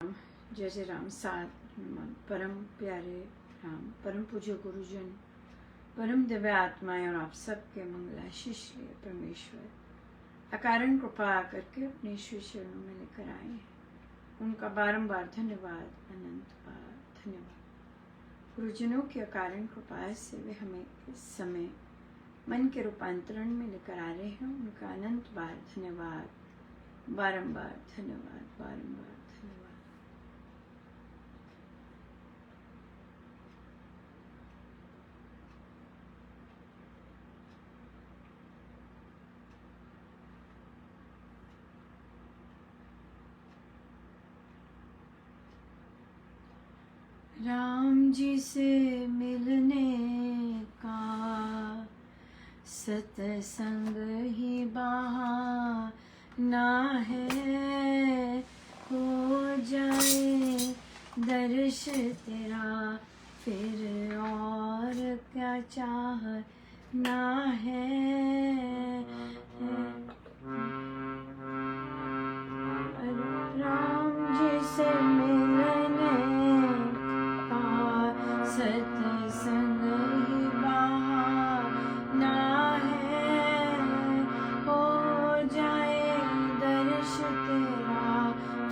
जय जय राम। साथ परम प्यारे राम, परम पूज्य गुरुजन, परम दिव्य आत्माएं और आप सबके मंगलाशीष लिए परमेश्वर अकारण कृपा करके अपने श्री चरणों में लेकर आए हैं। उनका बारंबार धन्यवाद, अनंत बार धन्यवाद। गुरुजनों की अकारण कृपा से वे हमें इस समय मन के रूपांतरण में लेकर आ रहे हैं। उनका अनंत बार धन्यवाद, बारंबार धन्यवाद, बारंबार धन्यवाद। राम जी से मिलने का सत्संग ही बहाना है, हो जाए दर्श तेरा फिर और क्या चाहना है। राम जी से मिलने सत्संग ही बहाना है, हो जाए दर्श तेरा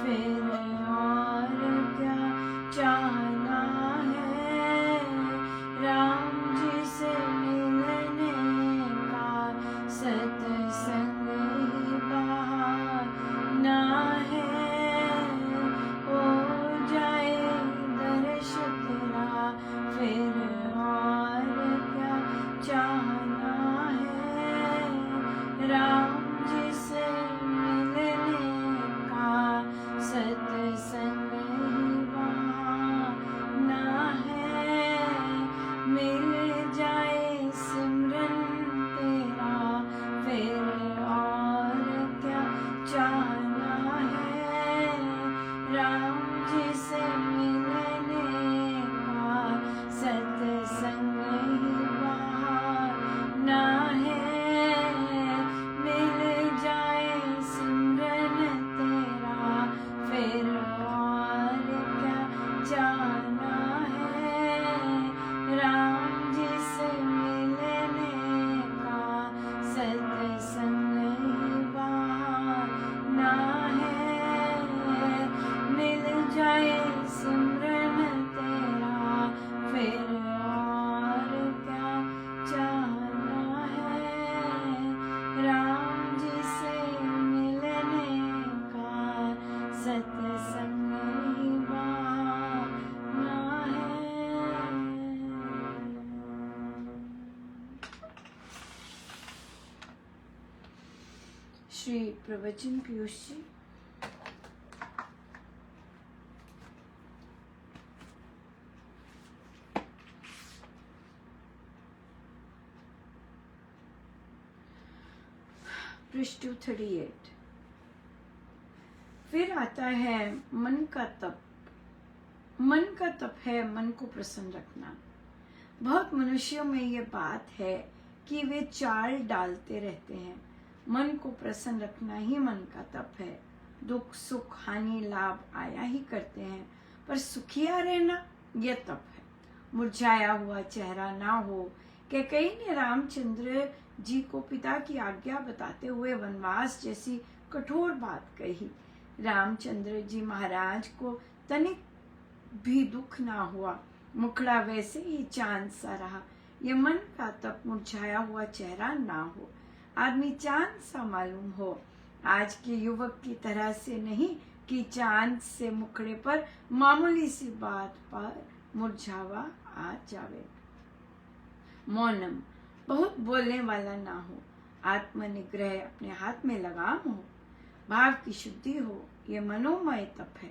फिर और क्या चाहना है। राम जी से मिलने का सत्संग ही बहाना है, हो जाए दर्श तेरा फिर और क्या चाहना है। राम जी से मिलने का सत्संग ही बहाना है, मिल जाए सिमरन तेरा फिर और क्या चाहना है। राम जी से मिलने का सत्संग ही बहाना है, मिल जाए सिमरन तेरा फिर और क्या चाहना है। राम जी से मिलने का सत्संग ही बहाना है, मिल जाए सिमरन तेरा फिर और क्या चाहना है। राम जी से मिलने का सत्संग ही बहाना है। श्री प्रवचन पीयूष जी। पृष्ठ 38। फिर आता है मन का तप। मन का तप है मन को प्रसन्न रखना। बहुत मनुष्यों में ये बात है कि वे चाल डालते रहते हैं। मन को प्रसन्न रखना ही मन का तप है। दुख सुख हानि लाभ आया ही करते हैं, पर सुखिया रहना यह तप है। मुरझाया हुआ चेहरा ना हो। कैकेयी ने रामचंद्र जी को पिता की आज्ञा बताते हुए वनवास जैसी कठोर बात कही। रामचंद्र जी महाराज को तनिक भी दुख ना हुआ। मुखड़ा वैसे ही चांद सा रहा। ये मन का तप मुरझाया हुआ चेहरा ना हो, आदमी चांद सा मालूम हो। आज के युवक की तरह से नहीं कि चांद से मुखड़े पर मामूली सी बात पर मुरझावा आ जावे। मौनम, बहुत बोलने वाला ना हो। आत्मनिग्रह, अपने हाथ में लगाम हो। भाव की शुद्धि हो। ये मनोमय तप है।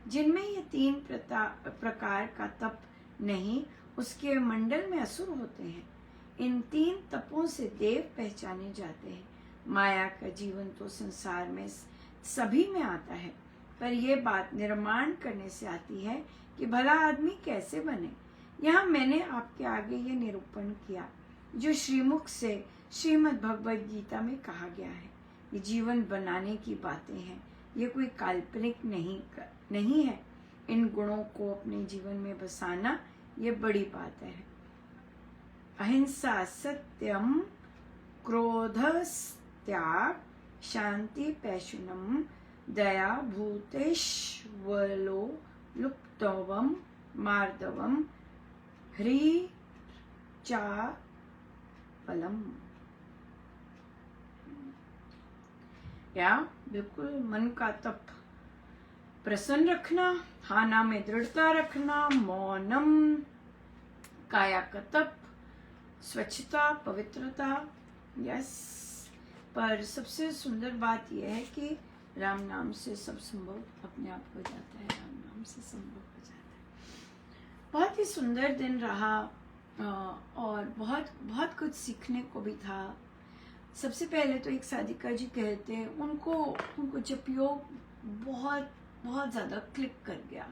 जिनमें ये तीन प्रकार का तप नहीं, उसके मंडल में असुर होते हैं। इन तीन तपों से देव पहचाने जाते हैं। माया का जीवन तो संसार में सभी में आता है, पर यह बात निर्माण करने से आती है कि भला आदमी कैसे बने। यहाँ मैंने आपके आगे ये निरूपण किया जो श्रीमुख से श्रीमद् भगवद गीता में कहा गया है। ये जीवन बनाने की बातें हैं, ये कोई काल्पनिक नहीं है। इन गुणों को अपने जीवन में बसाना ये बड़ी बात है। अहिंसा, सत्यम, क्रोध, त्याग, शांति, पैशुनम, दया, भूतेष्वलो, लुप्तवम, मार्दवम, ह्री चा फलम। या बिल्कुल मन का तप प्रसन्न रखना, हाना में दृढ़ता रखना, मौनम, काया का तप, स्वच्छता, पवित्रता। यस, पर सबसे सुंदर बात यह है कि राम नाम से सब संभव अपने आप हो जाता है। राम नाम से संभव हो जाता है। बहुत ही सुंदर दिन रहा और बहुत बहुत कुछ सीखने को भी था। सबसे पहले तो एक साधिका जी कहते हैं, उनको जपयोग बहुत बहुत ज़्यादा क्लिक कर गया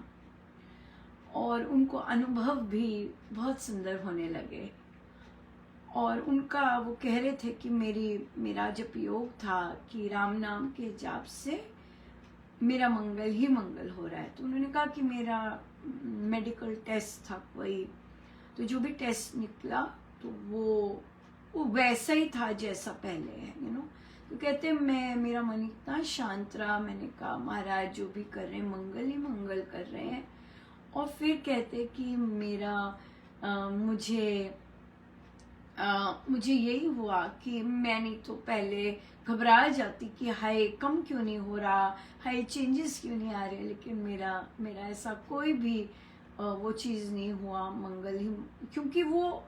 और उनको अनुभव भी बहुत सुंदर होने लगे। और उनका वो कह रहे थे कि मेरा जपयोग था कि राम नाम के जाप से मेरा मंगल ही मंगल हो रहा है। तो उन्होंने कहा कि मेरा मेडिकल टेस्ट था कोई, तो जो भी टेस्ट निकला तो वो वैसा ही था जैसा पहले है, तो कहते मेरा मन इतना शांत रहा। मैंने कहा महाराज जो भी कर रहे हैं मंगल ही मंगल कर रहे हैं। और फिर कहते कि मुझे यही हुआ कि मैं नहीं तो पहले घबरा जाती कि हाय कम क्यों नहीं हो रहा, हाय चेंजेस क्यों नहीं आ रहे, लेकिन मेरा ऐसा कोई भी वो चीज़ नहीं हुआ, मंगल ही। क्योंकि वो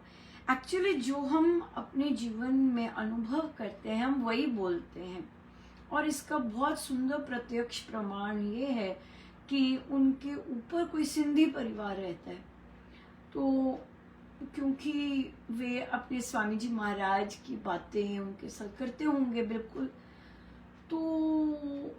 एक्चुअली जो हम अपने जीवन में अनुभव करते हैं हम वही बोलते हैं। और इसका बहुत सुंदर प्रत्यक्ष प्रमाण ये है कि उनके ऊपर कोई सिंधी परिवार रहता है, तो क्योंकि वे अपने स्वामी जी महाराज की बातें उनके साथ करते होंगे बिल्कुल, तो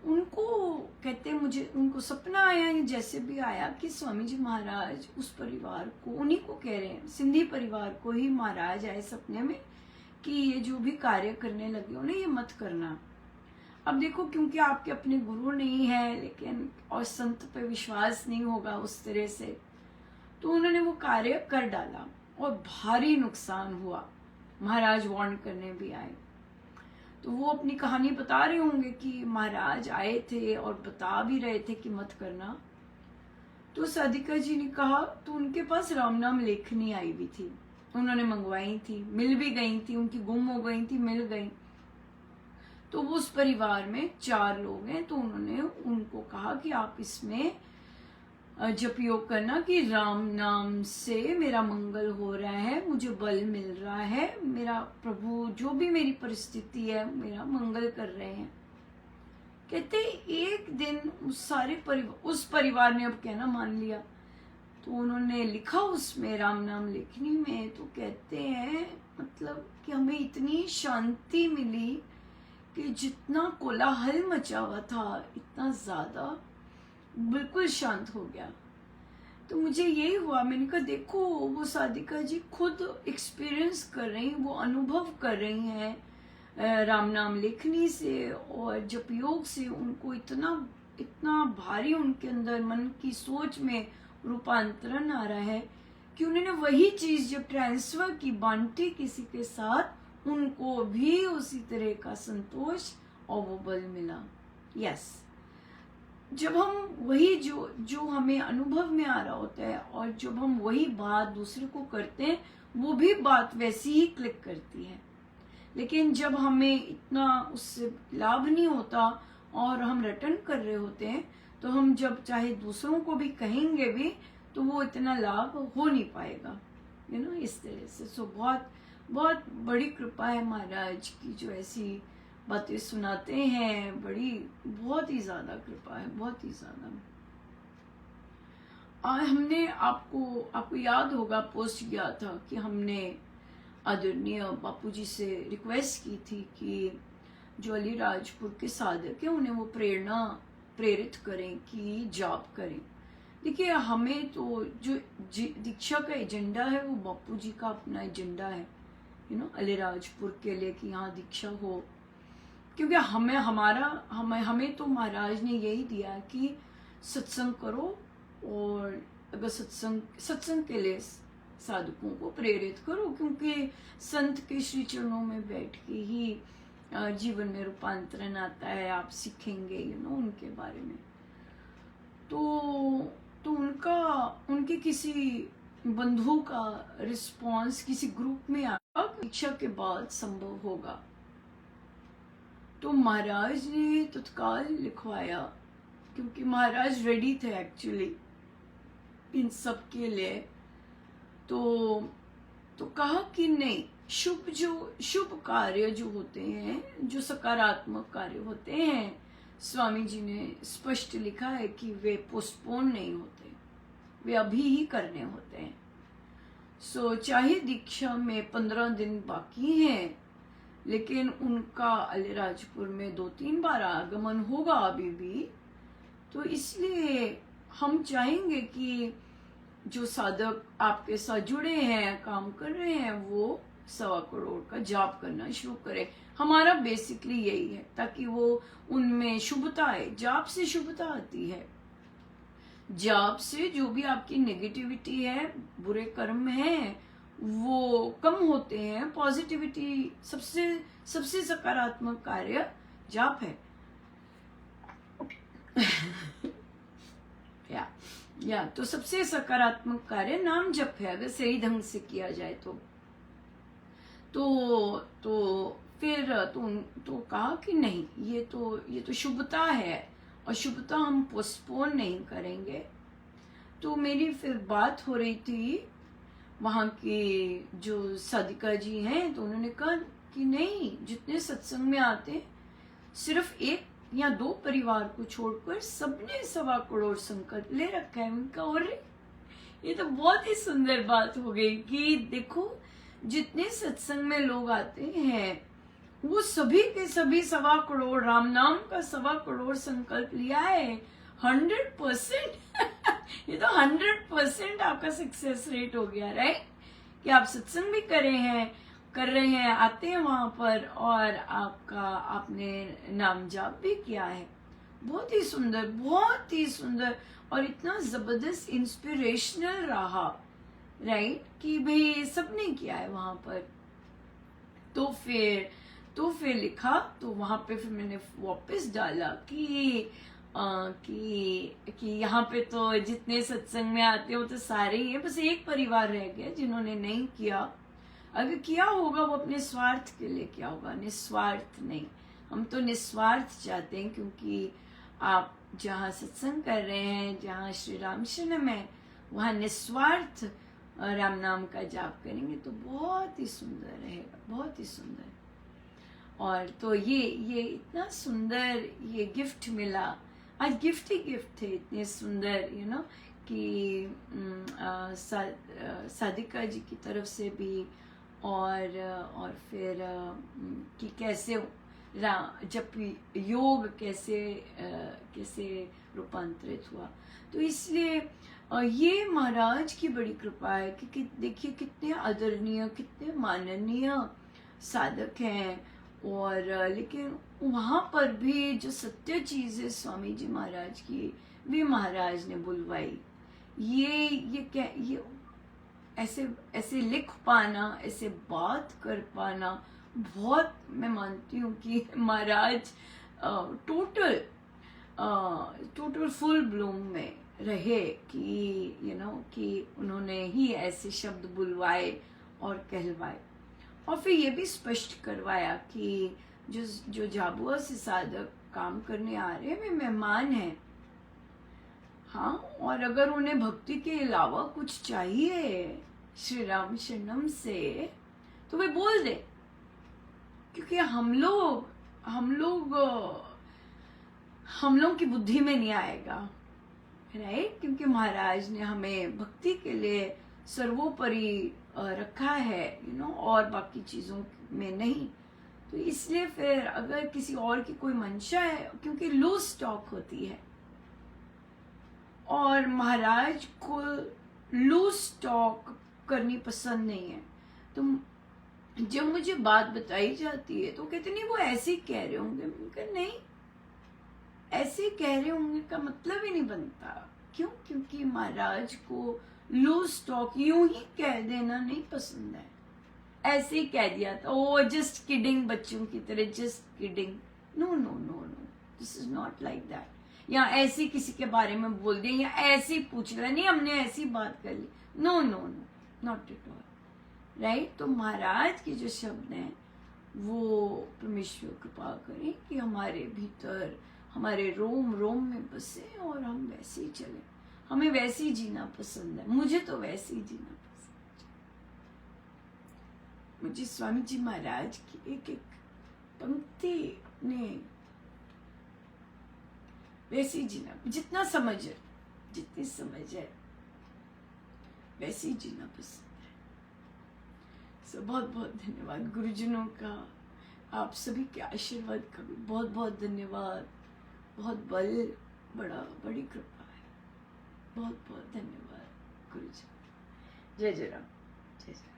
उनको कहते मुझे उनको सपना आया जैसे भी आया कि स्वामी जी महाराज उस परिवार को, उन्हीं को कह रहे हैं, सिंधी परिवार को ही महाराज आए सपने में कि ये जो भी कार्य करने लगे उन्हें ये मत करना। अब देखो क्योंकि आपके अपने गुरु नहीं है लेकिन और संत पे विश्वास नहीं होगा उस तरह से, तो उन्होंने वो कार्य कर डाला और भारी नुकसान हुआ। महाराज वार्न करने भी आए, तो वो अपनी कहानी बता रहे होंगे कि महाराज आए थे और बता भी रहे थे कि मत करना। तो साधिका जी ने कहा, तो उनके पास राम नाम लेखनी आई भी थी, उन्होंने मंगवाई थी, मिल भी गई थी, उनकी गुम हो गई थी, मिल गई। तो वो उस परिवार में 4 लोग हैं, तो उन्होंने उनको कहा कि आप इसमें जपयोग करना कि राम नाम से मेरा मंगल हो रहा है, मुझे बल मिल रहा है, मेरा प्रभु जो भी मेरी परिस्थिति है मेरा मंगल कर रहे हैं। कहते एक दिन उस परिवार ने अब कहना मान लिया, तो उन्होंने लिखा उसमें राम नाम लेखनी में, तो कहते हैं मतलब कि हमें इतनी शांति मिली कि जितना कोलाहल मचा हुआ था इतना ज्यादा बिल्कुल शांत हो गया। तो मुझे यही हुआ, मैंने कहा देखो वो साधिका जी खुद एक्सपीरियंस कर रही हैं, वो अनुभव कर रही हैं राम नाम लेखनी से और जपयोग से। उनको इतना भारी उनके अंदर मन की सोच में रूपांतरण आ रहा है कि उन्होंने वही चीज जब ट्रांसफर की, बांटी किसी के साथ, उनको भी उसी तरह का संतोष और वो बल मिला। यस, जब हम वही जो हमें अनुभव में आ रहा होता है और जब हम वही बात दूसरे को करते हैं वो भी बात वैसी ही क्लिक करती है। लेकिन जब हमें इतना उससे लाभ नहीं होता और हम रिटर्न कर रहे होते हैं, तो हम जब चाहे दूसरों को भी कहेंगे भी तो वो इतना लाभ हो नहीं पाएगा, इस तरह से। सो बहुत बहुत बड़ी कृपा है महाराज की जो ऐसी बातें सुनाते हैं, बहुत ही ज्यादा कृपा है, बहुत ही ज्यादा। हमने आपको याद होगा पोस्ट किया था कि हमने आदरणीय बापूजी से रिक्वेस्ट की थी कि जो अलीराजपुर के साधक हैं उन्हें वो प्रेरित करें कि जाप करें। देखिए हमें तो जो दीक्षा का एजेंडा है वो बापूजी का अपना एजेंडा है, अलीराजपुर के लिए कि यहाँ दीक्षा हो। क्योंकि हमें तो महाराज ने यही दिया कि सत्संग करो, और अगर सत्संग के लिए साधकों को प्रेरित करो, क्योंकि संत के श्री चरणों में बैठ के ही जीवन में रूपांतरण आता है। आप सीखेंगे उनके बारे में। तो उनके किसी बंधु का रिस्पांस किसी ग्रुप में परीक्षा के बाद संभव होगा। तो महाराज ने तत्काल लिखवाया, क्योंकि महाराज रेडी थे एक्चुअली इन सब के लिए। तो कहा कि नहीं, शुभ कार्य जो होते हैं, जो सकारात्मक कार्य होते हैं, स्वामी जी ने स्पष्ट लिखा है कि वे पोस्टपोन नहीं होते, वे अभी ही करने होते हैं। सो चाहे दीक्षा में 15 दिन बाकी हैं, लेकिन उनका अलीराजपुर में 2-3 बार आगमन होगा अभी भी। तो इसलिए हम चाहेंगे कि जो साधक आपके साथ जुड़े हैं, काम कर रहे हैं, वो 1.25 करोड़ का जाप करना शुरू करें। हमारा बेसिकली यही है, ताकि वो उनमें शुभता आए। जाप से शुभता आती है। जाप से जो भी आपकी नेगेटिविटी है, बुरे कर्म है, वो कम होते हैं। पॉजिटिविटी, सबसे सकारात्मक कार्य जाप है। तो सबसे सकारात्मक कार्य नाम जप है, अगर सही ढंग से किया जाए तो फिर तो कहा कि नहीं, ये तो शुभता है, और शुभता हम पोस्टपोन नहीं करेंगे। तो मेरी फिर बात हो रही थी वहाँ की जो साधिका जी हैं, तो उन्होंने कहा कि नहीं, जितने सत्संग में आते सिर्फ 1 या 2 परिवार को छोड़कर सबने 1.25 करोड़ संकल्प ले रखा है उनका। और ये तो बहुत ही सुंदर बात हो गई कि देखो, जितने सत्संग में लोग आते हैं वो सभी के सभी 1.25 करोड़ राम नाम का 1.25 करोड़ संकल्प लिया है। 100% ये तो 100% आपका सक्सेस रेट हो गया, राइट? कि आप सत्संग भी कर रहे हैं, आते हैं वहां पर, और आपने नाम जाप भी किया है। बहुत ही सुंदर, बहुत ही सुंदर, और इतना जबरदस्त इंस्पिरेशनल रहा, राइट? कि भाई सबने किया है वहां पर। तो फिर लिखा, तो वहां पे फिर मैंने वापस डाला कि यहाँ पे तो जितने सत्संग में आते हो तो सारे ही है, बस एक परिवार रह गया जिन्होंने नहीं किया। अगर किया होगा वो अपने स्वार्थ के लिए किया होगा, निस्वार्थ नहीं। हम तो निस्वार्थ चाहते हैं, क्योंकि आप जहाँ सत्संग कर रहे हैं, जहाँ श्री राम शरणम है, वहाँ निस्वार्थ राम नाम का जाप करेंगे तो बहुत ही सुंदर रहेगा, बहुत ही सुंदर। और तो ये इतना सुंदर ये गिफ्ट मिला, आज गिफ्ट ही गिफ्ट थे, इतने सुंदर कि साधिका जी की तरफ से भी, और फिर कि कैसे जब योग कैसे रूपांतरित हुआ। तो इसलिए ये महाराज की बड़ी कृपा है कि देखिए कितने आदरणीय, कितने माननीय साधक हैं। और लेकिन वहां पर भी जो सत्य चीज है स्वामी जी महाराज की, भी महाराज ने बुलवाई। ये ऐसे लिख पाना, ऐसे बात कर पाना, बहुत मैं मानती हूँ कि महाराज टोटल फुल ब्लूम में रहे कि कि उन्होंने ही ऐसे शब्द बुलवाए और कहलवाए। और फिर ये भी स्पष्ट करवाया कि जो झाबुआ से साधक काम करने आ रहे हैं वे मेहमान हैं, हाँ, और अगर उन्हें भक्ति के अलावा कुछ चाहिए श्री राम शरणम से तो वे बोल दे, क्योंकि हम लोग की बुद्धि में नहीं आएगा, राइट? क्योंकि महाराज ने हमें भक्ति के लिए सर्वोपरि रखा है, और बाकी चीजों में नहीं। तो इसलिए फिर अगर किसी और की कोई मंशा है, क्योंकि लूज स्टॉक होती है, और महाराज को लूज स्टॉक करनी पसंद नहीं है, तो जब मुझे बात बताई जाती है तो कहते नहीं वो ऐसे ही कह रहे होंगे। मैंने कहा नहीं, ऐसे कह रहे होंगे का मतलब ही नहीं बनता। क्यों? क्योंकि महाराज को लो स्टॉक यूं ही कह देना नहीं पसंद है। ऐसे ही कह दिया था, ओ जस्ट किडिंग, बच्चों की तरह just kidding. No no no no, this is not like that. या ऐसे किसी के बारे में बोल दिया, या ऐसे ही पूछ लिया, नहीं हमने ऐसी बात कर ली। No no no, not at all, right. तो महाराज के जो शब्द हैं वो परमेश्वर कृपा करें कि हमारे भीतर, हमारे रोम रोम में बसे और हम वैसे ही चले। हमें वैसे ही जीना पसंद है, मुझे तो वैसे ही जीना पसंद है। मुझे स्वामी जी महाराज की एक एक पंक्ति ने वैसे ही जीना, जितना समझ है, जितनी समझ है वैसे ही जीना पसंद है। सो बहुत बहुत धन्यवाद गुरुजनों का, आप सभी के आशीर्वाद का भी बहुत बहुत धन्यवाद। बहुत बड़ी कृपा है। बहुत बहुत धन्यवाद गुरुजी। जय जय राम, जय जय।